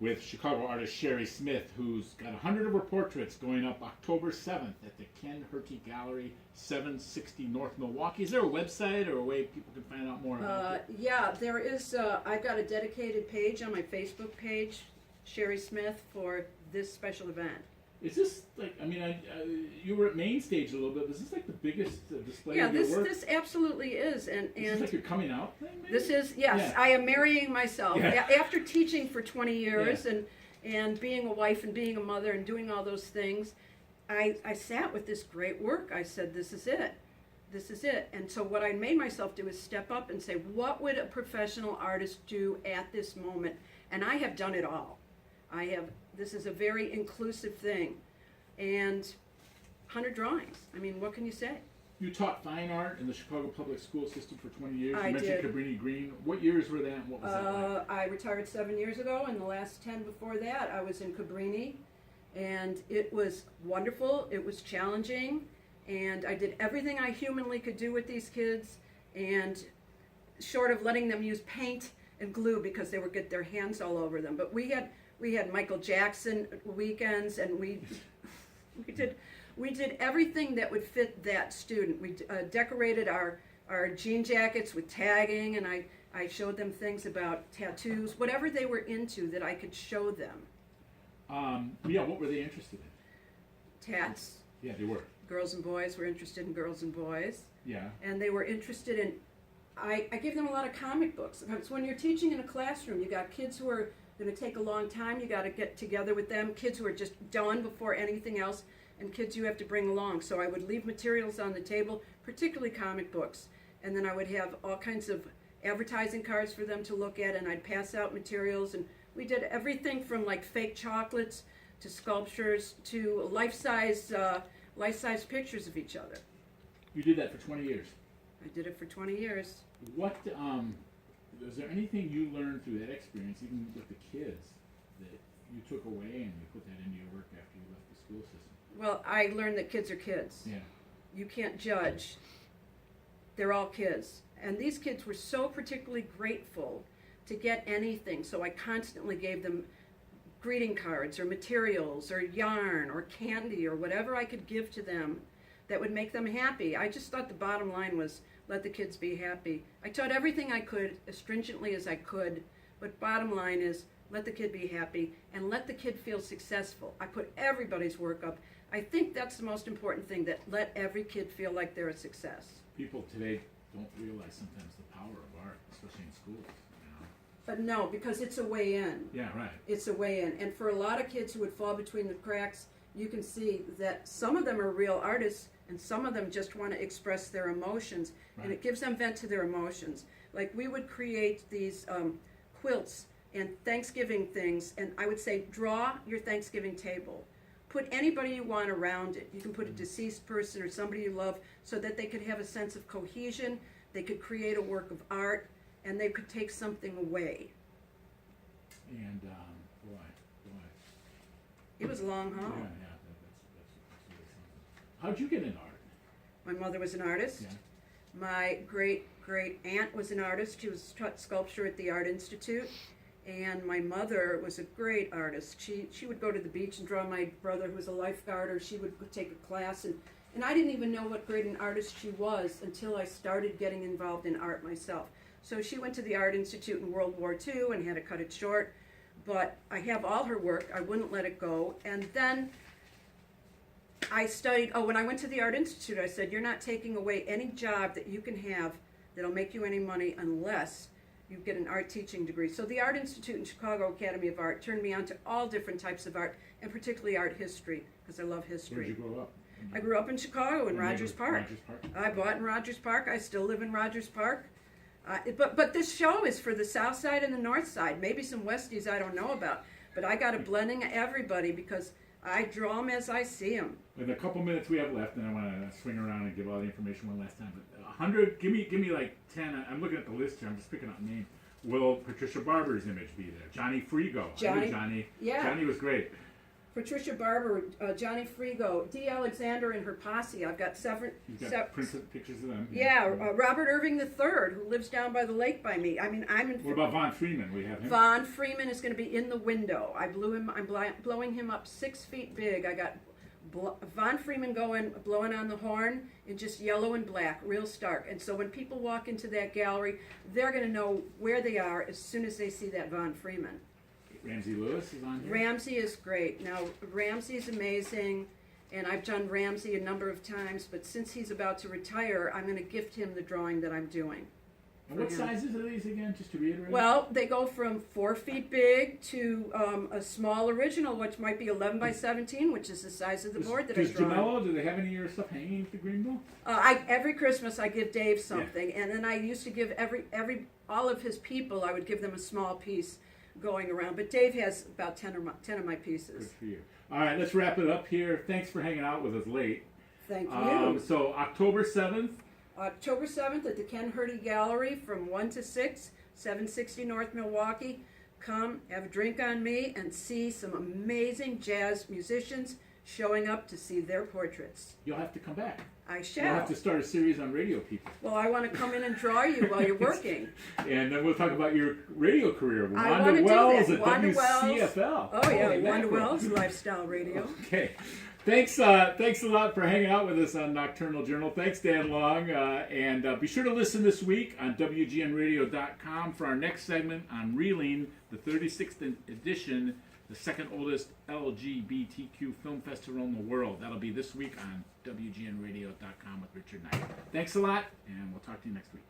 with Chicago artist Sheri Smith, who's got 100 of her portraits going up October 7th at the Ken Hertie Gallery, 760 North Milwaukee. Is there a website or a way people can find out more about it? Yeah, there is. I've got a dedicated page on my Facebook page, Sheri Smith, for this special event. Is this like, I mean, you were at Main Stage a little bit. Is this like the biggest display Yeah, of your work? this absolutely is. And Is this like your coming out thing, maybe? this is, yes, Yeah. I am marrying myself. Yeah. After teaching for 20 years Yeah. and being a wife and being a mother and doing all those things, I sat with this great work. I said, this is it. This is it. And so what I made myself do is step up and say, what would a professional artist do at this moment? And I have done it all. This is a very inclusive thing. And 100 drawings. I mean, what can you say? You taught fine art in the Chicago public school system for 20 years. I You mentioned did. Cabrini Green. What years were that and what was that like? I retired 7 years ago, and the last 10 before that, I was in Cabrini. And it was wonderful. It was challenging. And I did everything I humanly could do with these kids. And short of letting them use paint and glue because they would get their hands all over them. But we had Michael Jackson weekends, and we did everything that would fit that student. We decorated our jean jackets with tagging, and I showed them things about tattoos, whatever they were into that I could show them. What were they interested in? Tats. Yeah, they were. Girls and boys were interested in girls and boys. Yeah. And they were interested in, I gave them a lot of comic books. Because when you're teaching in a classroom, you got kids who are going to take a long time. You got to get together with them. Kids who are just done before anything else, and kids you have to bring along. So I would leave materials on the table, particularly comic books, and then I would have all kinds of advertising cards for them to look at, and I'd pass out materials. And we did everything from like fake chocolates to sculptures to life-size pictures of each other. You did that for 20 years. I did it for 20 years. What, is there anything you learned through that experience, even with the kids, that you took away and you put that into your work after you left the school system? Well, I learned that kids are kids. Yeah. You can't judge. They're all kids. And these kids were so particularly grateful to get anything, so I constantly gave them greeting cards or materials or yarn or candy or whatever I could give to them that would make them happy. I just thought the bottom line was let the kids be happy. I taught everything I could as stringently as I could, but bottom line is let the kid be happy and let the kid feel successful. I put everybody's work up. I think that's the most important thing, that let every kid feel like they're a success. People today don't realize sometimes the power of art, especially in schools. But no, because it's a way in. Yeah, right. It's a way in. And for a lot of kids who would fall between the cracks, you can see that some of them are real artists and some of them just want to express their emotions. Right. And it gives them vent to their emotions. Like we would create these quilts and Thanksgiving things, and I would say, draw your Thanksgiving table. Put anybody you want around it. You can put a deceased person or somebody you love so that they could have a sense of cohesion. They could create a work of art, and they could take something away. And boy. It was a long haul. Yeah, that's really something. How'd you get into art? My mother was an artist. Yeah. My great aunt was an artist. She was taught sculpture at the Art Institute. And my mother was a great artist. She would go to the beach and draw my brother, who was a lifeguard, or she would take a class. And I didn't even know what grade an artist she was until I started getting involved in art myself. So she went to the Art Institute in World War II and had to cut it short. But I have all her work. I wouldn't let it go. And then I studied, when I went to the Art Institute, I said, you're not taking away any job that you can have that'll make you any money unless you get an art teaching degree. So the Art Institute and Chicago Academy of Art turned me on to all different types of art, and particularly art history, because I love history. Where did you grow up? I grew up in Chicago, in Rogers Park. Rogers Park. I bought in Rogers Park. I still live in Rogers Park. But this show is for the south side and the north side. Maybe some westies I don't know about. But I got a blending of everybody because I draw them as I see them. In the couple minutes we have left, and I want to swing around and give all the information one last time. But 100, give me like 10. I'm looking at the list here. I'm just picking out names. Will Patricia Barber's image be there? Johnny Frigo. Johnny. Johnny. Yeah. Johnny was great. Patricia Barber, Johnny Frigo, Dee Alexander and her posse. I've got You've got printed pictures of them. Yeah, Robert Irving III, who lives down by the lake by me. I mean, I'm in. What about Von Freeman? We have him. Von Freeman is going to be in the window. I'm blowing him up 6 feet big. I got Von Freeman blowing on the horn in just yellow and black, real stark. And so when people walk into that gallery, they're going to know where they are as soon as they see that Von Freeman. Ramsey Lewis is on here. Ramsey is great. Now, Ramsey's amazing, and I've done Ramsey a number of times, but since he's about to retire, I'm going to gift him the drawing that I'm doing. And what sizes are these again, just to reiterate? Well, they go from 4 feet big to a small original, which might be 11 by 17, which is the size of the board that I draw. Does Jamello, do they have any of your stuff hanging at the Greenville? Every Christmas I give Dave something, and then I used to give all of his people, I would give them a small piece going around. But Dave has about 10 of my pieces. Good for you. All right, let's wrap it up here. Thanks for hanging out with us late. Thank you. So October 7th. October 7th at the Ken Hurdy Gallery from 1 to 6, 760 North Milwaukee. Come, have a drink on me, and see some amazing jazz musicians showing up to see their portraits. You'll have to come back. I shall. You'll have to start a series on radio people. Well, I want to come in and draw you while you're working. And then we'll talk about your radio career. I want to do that. Wanda Wanda WCFL. Wells. Oh, yeah, Holy Wanda mackerel. Wells, Lifestyle Radio. Okay. Thanks a lot for hanging out with us on Nocturnal Journal. Thanks, Dan Long. And be sure to listen this week on WGNradio.com for our next segment on Reeling, the 36th edition, the second oldest LGBTQ film festival in the world. That'll be this week on WGNradio.com with Richard Knight. Thanks a lot, and we'll talk to you next week.